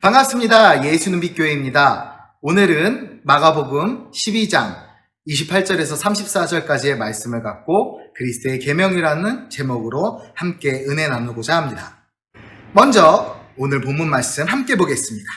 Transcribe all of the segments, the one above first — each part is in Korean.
반갑습니다. 예수눈빛교회입니다. 오늘은 마가복음 12장 28절에서 34절까지의 말씀을 갖고 그리스도의 계명이라는 제목으로 함께 은혜 나누고자 합니다. 먼저 오늘 본문 말씀 함께 보겠습니다.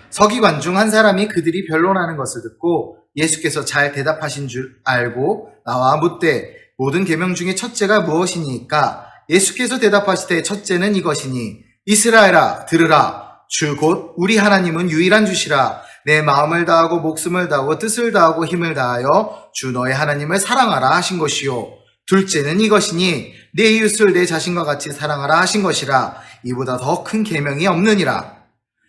서기관 중 한 사람이 그들이 변론하는 것을 듣고 예수께서 잘 대답하신 줄 알고 나와 묻되 모든 계명 중에 첫째가 무엇이니까? 예수께서 대답하시되 첫째는 이것이니 이스라엘아 들으라. 주 곧 우리 하나님은 유일한 주시라. 내 마음을 다하고 목숨을 다하고 뜻을 다하고 힘을 다하여 주 너의 하나님을 사랑하라 하신 것이요. 둘째는 이것이니 내 이웃을 내 자신과 같이 사랑하라 하신 것이라. 이보다 더 큰 계명이 없느니라.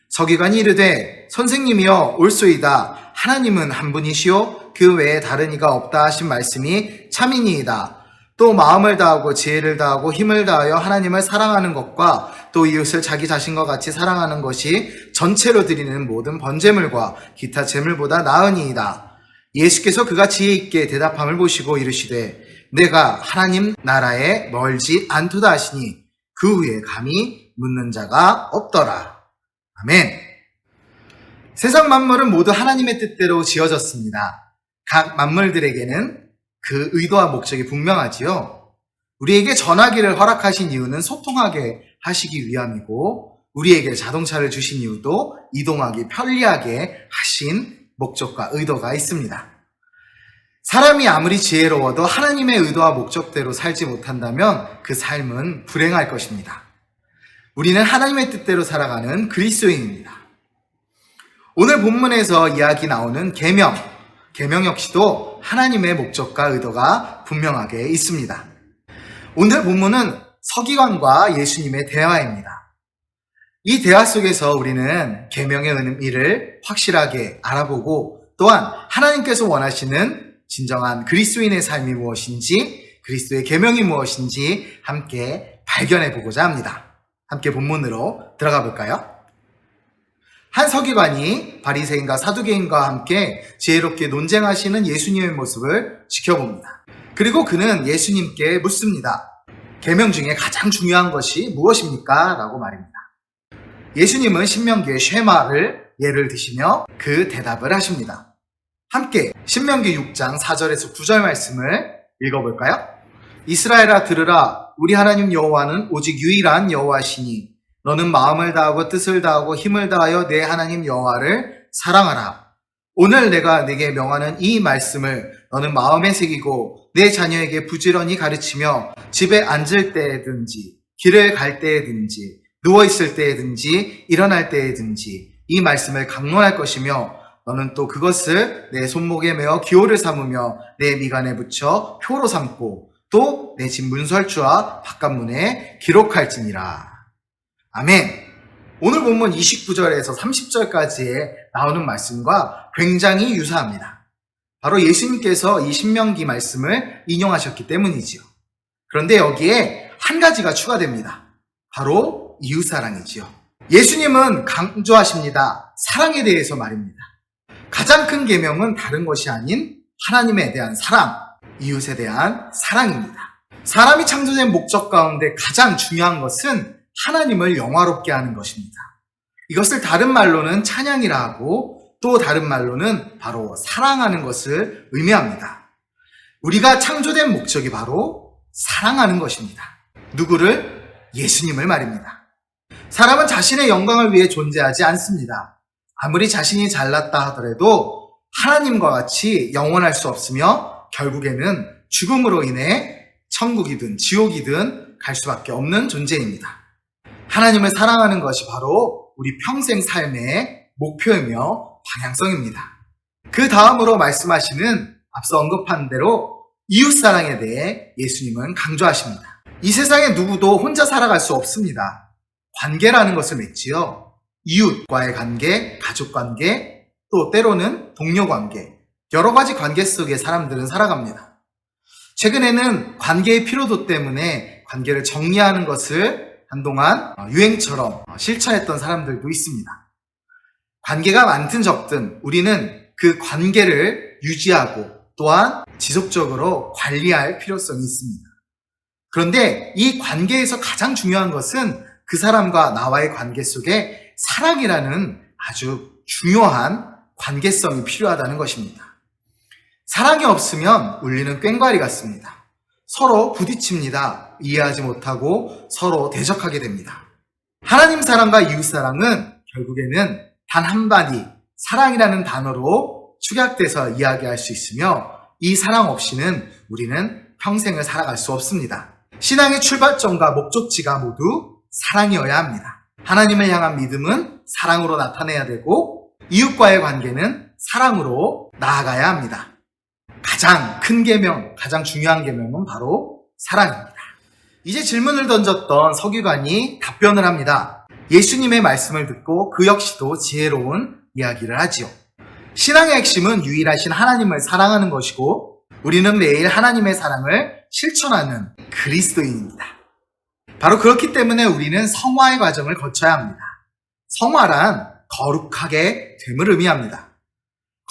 서기관이 이르되 선생님이여 옳소이다. 하나님은 한 분이시요 그 외에 다른 이가 없다 하신 말씀이 참이니이다. 또 마음을 다하고 지혜를 다하고 힘을 다하여 하나님을 사랑하는 것과 또 이웃을 자기 자신과 같이 사랑하는 것이 전체로 드리는 모든 번제물과 기타 제물보다 나으니이다. 예수께서 그가 지혜 있게 대답함을 보시고 이르시되 내가 하나님 나라에 멀지 않도다 하시니 그 후에 감히 묻는 자가 없더라. 아멘. 세상 만물은 모두 하나님의 뜻대로 지어졌습니다. 각 만물들에게는 그 의도와 목적이 분명하지요. 우리에게 전화기를 허락하신 이유는 소통하게 하시기 위함이고 우리에게 자동차를 주신 이유도 이동하기 편리하게 하신 목적과 의도가 있습니다. 사람이 아무리 지혜로워도 하나님의 의도와 목적대로 살지 못한다면 그 삶은 불행할 것입니다. 우리는 하나님의 뜻대로 살아가는 그리스도인입니다. 오늘 본문에서 이야기 나오는 계명 역시도 하나님의 목적과 의도가 분명하게 있습니다. 오늘 본문은 서기관과 예수님의 대화입니다. 이 대화 속에서 우리는 계명의 의미를 확실하게 알아보고 또한 하나님께서 원하시는 진정한 그리스도인의 삶이 무엇인지 그리스도의 계명이 무엇인지 함께 발견해 보고자 합니다. 함께 본문으로 들어가 볼까요? 한 서기관이 바리새인과 사두개인과 함께 지혜롭게 논쟁하시는 예수님의 모습을 지켜봅니다. 그리고 그는 예수님께 묻습니다. 계명 중에 가장 중요한 것이 무엇입니까? 라고 말입니다. 예수님은 신명기의 쉐마를 예를 드시며 그 대답을 하십니다. 함께 신명기 6장 4절에서 9절 말씀을 읽어볼까요? 이스라엘아 들으라. 우리 하나님 여호와는 오직 유일한 여호와시니 너는 마음을 다하고 뜻을 다하고 힘을 다하여 내 하나님 여호와를 사랑하라. 오늘 내가 네게 명하는 이 말씀을 너는 마음에 새기고 내 자녀에게 부지런히 가르치며 집에 앉을 때든지 길을 갈 때든지 누워있을 때든지 일어날 때든지 이 말씀을 강론할 것이며 너는 또 그것을 내 손목에 메어 기호를 삼으며 내 미간에 붙여 표로 삼고 또 내 집 문설주와 바깥문에 기록할지니라. 아멘. 오늘 본문 29절에서 30절까지에 나오는 말씀과 굉장히 유사합니다. 바로 예수님께서 이 신명기 말씀을 인용하셨기 때문이지요. 그런데 여기에 한 가지가 추가됩니다. 바로 이웃사랑이지요. 예수님은 강조하십니다. 사랑에 대해서 말입니다. 가장 큰 계명은 다른 것이 아닌 하나님에 대한 사랑, 이웃에 대한 사랑입니다. 사람이 창조된 목적 가운데 가장 중요한 것은 하나님을 영화롭게 하는 것입니다. 이것을 다른 말로는 찬양이라 하고 또 다른 말로는 바로 사랑하는 것을 의미합니다. 우리가 창조된 목적이 바로 사랑하는 것입니다. 누구를? 예수님을 말입니다. 사람은 자신의 영광을 위해 존재하지 않습니다. 아무리 자신이 잘났다 하더라도 하나님과 같이 영원할 수 없으며 결국에는 죽음으로 인해 천국이든 지옥이든 갈 수밖에 없는 존재입니다. 하나님을 사랑하는 것이 바로 우리 평생 삶의 목표이며 방향성입니다. 그 다음으로 말씀하시는 앞서 언급한 대로 이웃사랑에 대해 예수님은 강조하십니다. 이 세상에 누구도 혼자 살아갈 수 없습니다. 관계라는 것을 맺지요. 이웃과의 관계, 가족관계, 또 때로는 동료관계, 여러 가지 관계 속에 사람들은 살아갑니다. 최근에는 관계의 피로도 때문에 관계를 정리하는 것을 한동안 유행처럼 실천했던 사람들도 있습니다. 관계가 많든 적든 우리는 그 관계를 유지하고 또한 지속적으로 관리할 필요성이 있습니다. 그런데 이 관계에서 가장 중요한 것은 그 사람과 나와의 관계 속에 사랑이라는 아주 중요한 관계성이 필요하다는 것입니다. 사랑이 없으면 우리는 꽹과리 같습니다. 서로 부딪힙니다. 이해하지 못하고 서로 대적하게 됩니다. 하나님 사랑과 이웃 사랑은 결국에는 단 한마디 사랑이라는 단어로 축약돼서 이야기할 수 있으며 이 사랑 없이는 우리는 평생을 살아갈 수 없습니다. 신앙의 출발점과 목적지가 모두 사랑이어야 합니다. 하나님을 향한 믿음은 사랑으로 나타내야 되고 이웃과의 관계는 사랑으로 나아가야 합니다. 가장 큰 계명, 가장 중요한 계명은 바로 사랑입니다. 이제 질문을 던졌던 서기관이 답변을 합니다. 예수님의 말씀을 듣고 그 역시도 지혜로운 이야기를 하지요. 신앙의 핵심은 유일하신 하나님을 사랑하는 것이고 우리는 매일 하나님의 사랑을 실천하는 그리스도인입니다. 바로 그렇기 때문에 우리는 성화의 과정을 거쳐야 합니다. 성화란 거룩하게 됨을 의미합니다.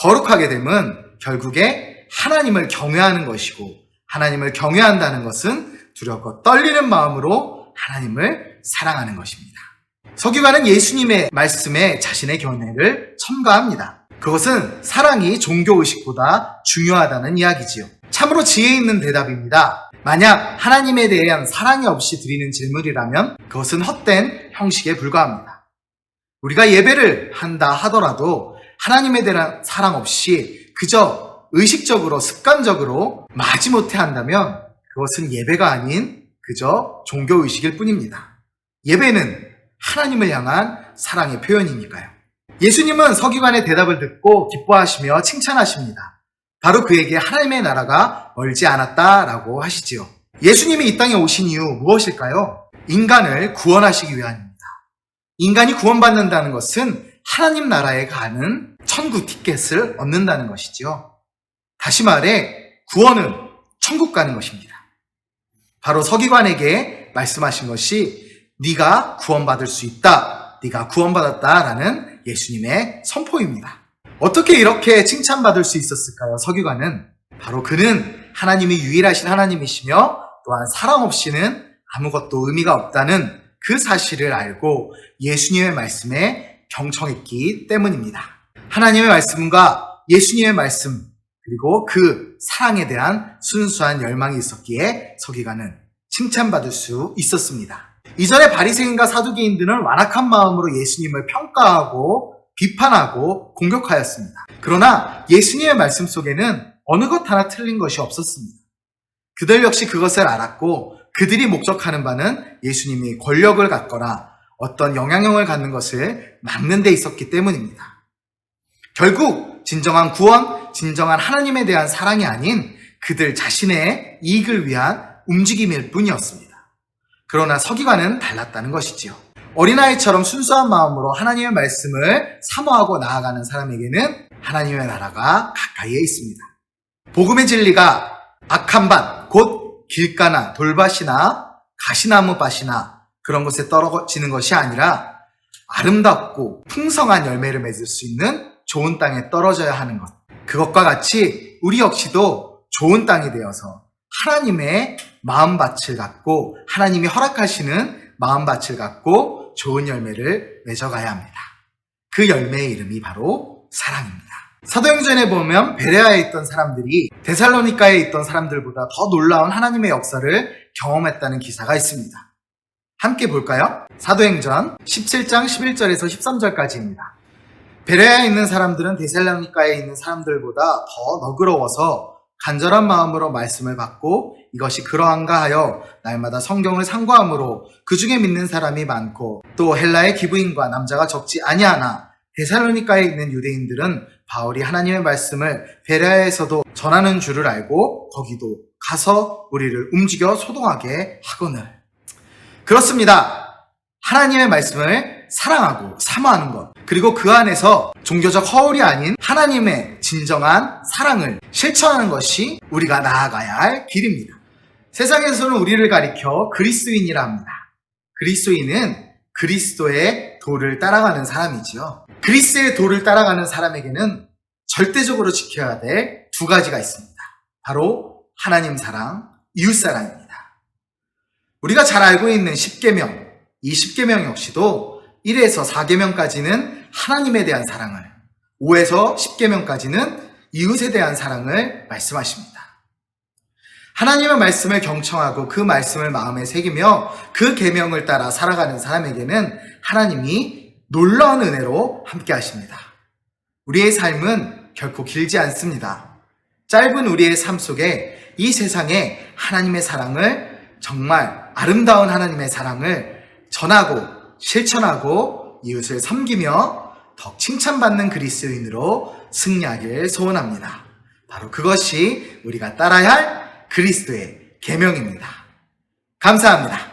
거룩하게 됨은 결국에 하나님을 경외하는 것이고 하나님을 경외한다는 것은 두렵고 떨리는 마음으로 하나님을 사랑하는 것입니다. 서기관은 예수님의 말씀에 자신의 견해를 첨가합니다. 그것은 사랑이 종교의식보다 중요하다는 이야기지요. 참으로 지혜 있는 대답입니다. 만약 하나님에 대한 사랑이 없이 드리는 질문이라면 그것은 헛된 형식에 불과합니다. 우리가 예배를 한다 하더라도 하나님에 대한 사랑 없이 그저 의식적으로 습관적으로 마지못해 한다면 그것은 예배가 아닌 그저 종교의식일 뿐입니다. 예배는 하나님을 향한 사랑의 표현이니까요. 예수님은 서기관의 대답을 듣고 기뻐하시며 칭찬하십니다. 바로 그에게 하나님의 나라가 멀지 않았다라고 하시지요. 예수님이 이 땅에 오신 이유 무엇일까요? 인간을 구원하시기 위함입니다. 인간이 구원받는다는 것은 하나님 나라에 가는 천국 티켓을 얻는다는 것이지요. 다시 말해 구원은 천국 가는 것입니다. 바로 서기관에게 말씀하신 것이 네가 구원받을 수 있다, 네가 구원받았다라는 예수님의 선포입니다. 어떻게 이렇게 칭찬받을 수 있었을까요? 서기관은 바로 그는 하나님이 유일하신 하나님이시며 또한 사랑 없이는 아무것도 의미가 없다는 그 사실을 알고 예수님의 말씀에 경청했기 때문입니다. 하나님의 말씀과 예수님의 말씀 그리고 그 사랑에 대한 순수한 열망이 있었기에 서기관은 칭찬받을 수 있었습니다. 이전에 바리새인과 사두개인들은 완악한 마음으로 예수님을 평가하고 비판하고 공격하였습니다. 그러나 예수님의 말씀 속에는 어느 것 하나 틀린 것이 없었습니다. 그들 역시 그것을 알았고 그들이 목적하는 바는 예수님이 권력을 갖거나 어떤 영향력을 갖는 것을 막는 데 있었기 때문입니다. 결국 진정한 구원, 진정한 하나님에 대한 사랑이 아닌 그들 자신의 이익을 위한 움직임일 뿐이었습니다. 그러나 서기관은 달랐다는 것이지요. 어린아이처럼 순수한 마음으로 하나님의 말씀을 사모하고 나아가는 사람에게는 하나님의 나라가 가까이에 있습니다. 복음의 진리가 악한 밭, 곧 길가나 돌밭이나 가시나무 밭이나 그런 곳에 떨어지는 것이 아니라 아름답고 풍성한 열매를 맺을 수 있는 좋은 땅에 떨어져야 하는 것. 그것과 같이 우리 역시도 좋은 땅이 되어서 하나님의 마음밭을 갖고 하나님이 허락하시는 마음밭을 갖고 좋은 열매를 맺어가야 합니다. 그 열매의 이름이 바로 사랑입니다. 사도행전에 보면 베레아에 있던 사람들이 데살로니가에 있던 사람들보다 더 놀라운 하나님의 역사를 경험했다는 기사가 있습니다. 함께 볼까요? 사도행전 17장 11절에서 13절까지입니다. 베레아에 있는 사람들은 데살로니가에 있는 사람들보다 더 너그러워서 간절한 마음으로 말씀을 받고 이것이 그러한가 하여 날마다 성경을 상고함으로 그 중에 믿는 사람이 많고 또 헬라의 기브인과 남자가 적지 아니하나 데살로니가에 있는 유대인들은 바울이 하나님의 말씀을 베레아에서도 전하는 줄을 알고 거기도 가서 우리를 움직여 소동하게 하거늘. 그렇습니다. 하나님의 말씀을 사랑하고 사모하는 것 그리고 그 안에서 종교적 허울이 아닌 하나님의 진정한 사랑을 실천하는 것이 우리가 나아가야 할 길입니다. 세상에서는 우리를 가리켜 그리스도인이라 합니다. 그리스도인은 그리스도의 도를 따라가는 사람이지요. 그리스도의 도를 따라가는 사람에게는 절대적으로 지켜야 될 두 가지가 있습니다. 바로 하나님 사랑, 이웃 사랑입니다. 우리가 잘 알고 있는 10계명, 이 10계명 역시도 1에서 4계명까지는 하나님에 대한 사랑을, 5에서 10계명까지는 이웃에 대한 사랑을 말씀하십니다. 하나님의 말씀을 경청하고 그 말씀을 마음에 새기며 그 계명을 따라 살아가는 사람에게는 하나님이 놀라운 은혜로 함께 하십니다. 우리의 삶은 결코 길지 않습니다. 짧은 우리의 삶 속에 이 세상에 하나님의 사랑을, 정말 아름다운 하나님의 사랑을 전하고 실천하고 이웃을 섬기며 더 칭찬받는 그리스도인으로 승리하길 소원합니다. 바로 그것이 우리가 따라야 할 그리스도의 계명입니다. 감사합니다.